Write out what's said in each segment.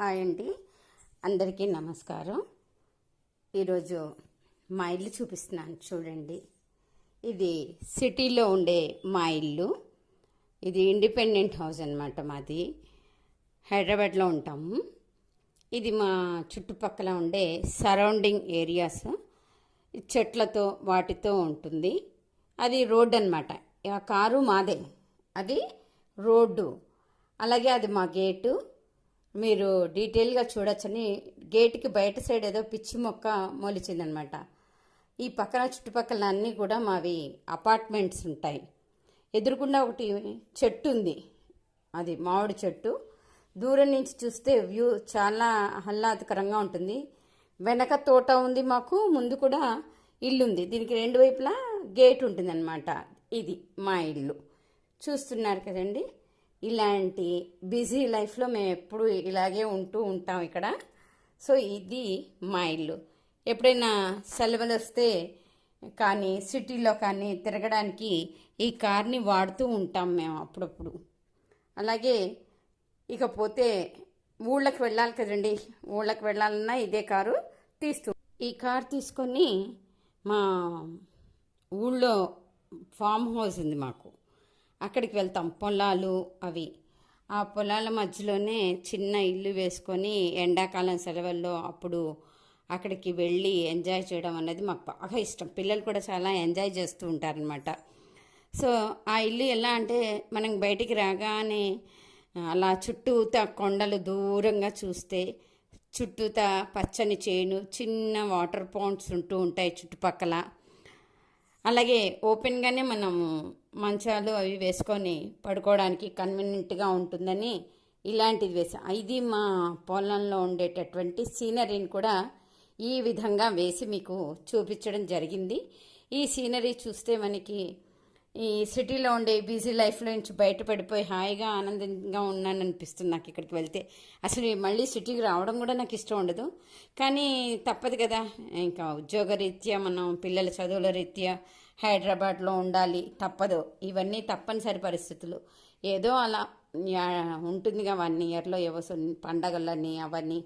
Hi అండి, అందరికీ నమస్కారం. ఈరోజు మా ఇల్లు చూపిస్తున్నాను చూడండి. ఇది సిటీలో ఉండే మా ఇల్లు. ఇది ఇండిపెండెంట్ హౌస్ అన్నమాట. మాది హైదరాబాద్లో ఉంటాము. ఇది మా చుట్టుపక్కల ఉండే సరౌండింగ్ ఏరియాస్ చెట్లతో వాటితో ఉంటుంది. అది రోడ్డు అన్నమాట. ఆ కారు మాదే, అది రోడ్డు. అలాగే అది మా గేటు. మీరు డీటెయిల్గా చూడొచ్చని. గేటుకి బయట సైడ్ ఏదో పిచ్చి మొక్క మొలిచిందనమాట. ఈ పక్కన చుట్టుపక్కల అన్నీ కూడా మావి అపార్ట్మెంట్స్ ఉంటాయి. ఎదురుకుండా ఒకటి చెట్టు ఉంది, అది మామిడి చెట్టు. దూరం నుంచి చూస్తే వ్యూ చాలా ఆహ్లాదకరంగా ఉంటుంది. వెనక తోట ఉంది మాకు, ముందు కూడా ఇల్లు ఉంది. దీనికి రెండు వైపులా గేట్ ఉంటుంది అనమాట. ఇది మా ఇల్లు చూస్తున్నారు కదండి. ఇలాంటి బిజీ లైఫ్లో మేము ఎప్పుడు ఇలాగే ఉంటూ ఉంటాం ఇక్కడ. సో ఇది మా ఇల్లు. ఎప్పుడైనా సెలవులు వస్తే కానీ సిటీలో కానీ తిరగడానికి ఈ కార్ని వాడుతూ ఉంటాం మేము అప్పుడప్పుడు. అలాగే ఇకపోతే ఊళ్ళకి వెళ్ళాలి కదండి, ఊళ్ళకి వెళ్ళాలన్నా ఇదే కారు ఈ కారు తీసుకొని మా ఊళ్ళో ఫామ్ హౌస్ ఉంది మాకు, అక్కడికి వెళ్తాం. పొలాలు అవి, ఆ పొలాల మధ్యలోనే చిన్న ఇల్లు వేసుకొని ఎండాకాలం సెలవుల్లో అప్పుడు అక్కడికి వెళ్ళి ఎంజాయ్ చేయడం అనేది మాకు బాగా ఇష్టం. పిల్లలు కూడా చాలా ఎంజాయ్ చేస్తూ ఉంటారనమాట. సో ఆ ఇల్లు ఎలా అంటే, మనం బయటికి రాగానే అలా చుట్టూతా కొండలు దూరంగా చూస్తే చుట్టూతా పచ్చని చేను, చిన్న వాటర్ పౌండ్స్ ఉంటూ ఉంటాయి చుట్టుపక్కల. అలాగే ఓపెన్గానే మనము మంచాలు అవి వేసుకొని పడుకోవడానికి కన్వీనియంట్గా ఉంటుందని ఇలాంటిది వేసాం. ఇది మా పొలంలో ఉండేటటువంటి సీనరీని కూడా ఈ విధంగా వేసి మీకు చూపించడం జరిగింది. ఈ సీనరీ చూస్తే మనకి ఈ సిటీలో ఉండే బిజీ లైఫ్లో నుంచి బయటపడిపోయి హాయిగా ఆనందంగా ఉన్నాను అనిపిస్తుంది నాకు ఇక్కడికి వెళ్తే. అసలు మళ్ళీ సిటీకి రావడం కూడా నాకు ఇష్టం ఉండదు, కానీ తప్పదు కదా. ఇంకా ఉద్యోగరీత్యా మనం పిల్లల చదువుల రీత్యా హైదరాబాద్లో ఉండాలి, తప్పదు. ఇవన్నీ తప్పనిసరి పరిస్థితులు. ఏదో అలా ఉంటుందిగా 1 ఇయర్లో ఏవో పండగలని అవన్నీ.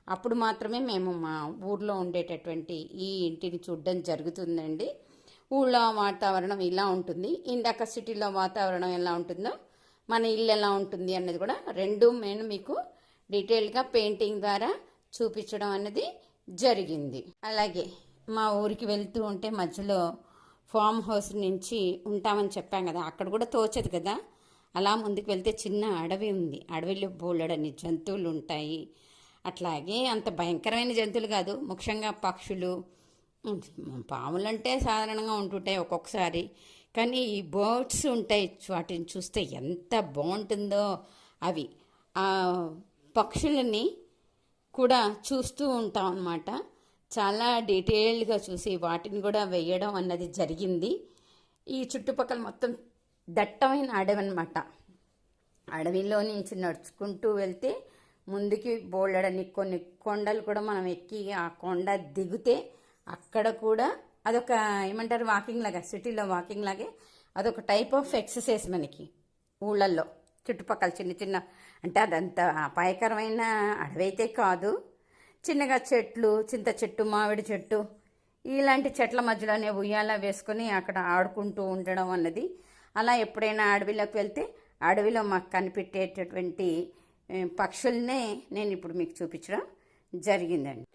అప్పుడు మాత్రమే మేము మా ఊర్లో ఉండేటటువంటి ఈ ఇంటిని చూడడం జరుగుతుందండి. ఊళ్ళో వాతావరణం ఇలా ఉంటుంది, ఇందాక సిటీలో వాతావరణం ఎలా ఉంటుందో మన ఇల్లు ఎలా ఉంటుంది అన్నది కూడా రెండు నేను మీకు డీటెయిల్గా పెయింటింగ్ ద్వారా చూపించడం అన్నది జరిగింది. అలాగే మా ఊరికి వెళ్తూ ఉంటే మధ్యలో ఫామ్ హౌస్ నుంచి ఉంటామని చెప్పాం కదా, అక్కడ కూడా తోచదు కదా. అలా ముందుకు వెళ్తే చిన్న అడవి ఉంది, అడవిలో బోలెడన్ని జంతువులు ఉంటాయి. అట్లాగే అంత భయంకరమైన జంతువులు కాదు, ముఖ్యంగా పక్షులు, పాములు అంటే సాధారణంగా ఉంటుంటాయి ఒక్కొక్కసారి. కానీ ఈ బర్డ్స్ ఉంటాయి, వాటిని చూస్తే ఎంత బాగుంటుందో. అవి ఆ పక్షులని కూడా చూస్తూ ఉంటాం అన్నమాట. చాలా డీటెయిల్డ్గా చూసి వాటిని కూడా వేయడం అన్నది జరిగింది. ఈ చుట్టుపక్కల మొత్తం దట్టమైన అడవి అన్నమాట. అడవిలో నుంచి నడుచుకుంటూ వెళ్తే ముందుకి బోలెడని కొన్ని కొండలు కూడా మనం ఎక్కి ఆ కొండ దిగితే అక్కడ కూడా అదొక ఏమంటారు వాకింగ్ లాగా, సిటీలో వాకింగ్ లాగే అదొక టైప్ ఆఫ్ ఎక్సర్సైజ్ మనకి ఊళ్ళల్లో. చుట్టుపక్కల చిన్న చిన్న, అంటే అదంతా అపాయకరమైన అడవి అయితే కాదు, చిన్నగా చెట్లు, చింత చెట్టు, మామిడి చెట్టు, ఇలాంటి చెట్ల మధ్యలోనే ఉయ్యాల వేసుకొని అక్కడ ఆడుకుంటూ ఉండడం అన్నది. అలా ఎప్పుడైనా అడవిలోకి వెళ్తే అడవిలో మాకు కనిపెట్టేటటువంటి పక్షుల్నే నేను ఇప్పుడు మీకు చూపించడం జరిగిందండి.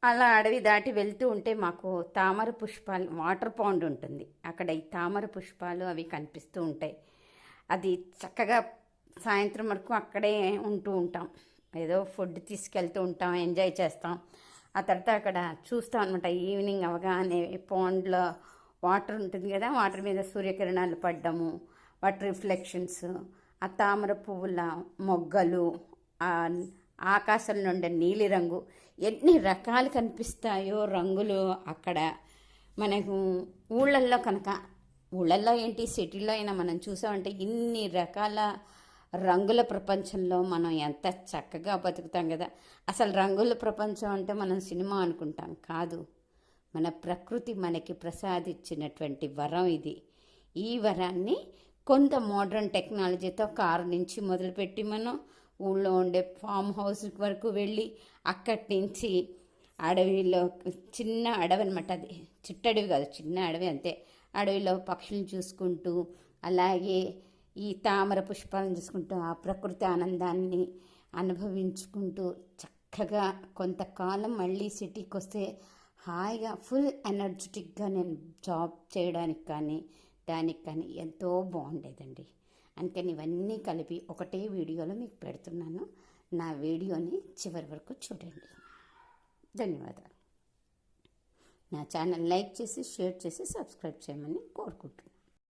అలా అడవి దాటి వెళ్తూ ఉంటే మాకు తామర పుష్పాలు వాటర్ పౌండ్ ఉంటుంది, అక్కడ ఈ తామర పుష్పాలు అవి కనిపిస్తూ ఉంటాయి. అది చక్కగా సాయంత్రం వరకు అక్కడే ఉంటూ ఉంటాం. ఏదో ఫుడ్ తీసుకెళ్తూ ఉంటాం, ఎంజాయ్ చేస్తాం. ఆ తర్వాత అక్కడ చూస్తాం అనమాట. ఈవినింగ్ అవగానే పాండ్లో వాటర్ ఉంటుంది కదా, వాటర్ మీద సూర్యకిరణాలు పడ్డము, వాటి రిఫ్లెక్షన్స్, ఆ తామర పువ్వుల మొగ్గలు, ఆ ఆకాశంలో ఉండే నీలిరంగు, ఎన్ని రకాలు కనిపిస్తాయో రంగులు అక్కడ మనకు. ఊళ్ళల్లో కనుక, ఊళ్ళల్లో ఏంటి సిటీలో అయినా మనం చూసామంటే ఇన్ని రకాల రంగుల ప్రపంచంలో మనం ఎంత చక్కగా బతుకుతాం కదా. అసలు రంగుల ప్రపంచం అంటే మనం సినిమా అనుకుంటాం, కాదు, మన ప్రకృతి మనకి ప్రసాదించినటువంటి వరం ఇది. ఈ వరాన్ని కొంత మోడర్న్ టెక్నాలజీతో కారు నుంచి మొదలుపెట్టి మనం ఊళ్ళో ఉండే ఫామ్ హౌస్ వరకు వెళ్ళి అక్కడి నుంచి అడవిలో, చిన్న అడవి అనమాట అది, చిట్టడవి కాదు, చిన్న అడవి అంతే. అడవిలో పక్షులను చూసుకుంటూ, అలాగే ఈ తామర పుష్పాలను చూసుకుంటూ, ఆ ప్రకృతి ఆనందాన్ని అనుభవించుకుంటూ చక్కగా కొంతకాలం మళ్ళీ సిటీకి వస్తే హాయిగా ఫుల్ ఎనర్జెటిక్గా నేను జాబ్ చేయడానికి కానీ దానికి కానీ ఎంతో బాగుండేదండి. అందుకని ఇవన్నీ కలిపి ఒకటే వీడియోలో మీకు పెడుతున్నాను. నా వీడియోని చివరి వరకు చూడండి. ధన్యవాదాలు. నా ఛానల్ లైక్ చేసి, షేర్ చేసి, సబ్స్క్రైబ్ చేయమని కోరుకుంటున్నాను.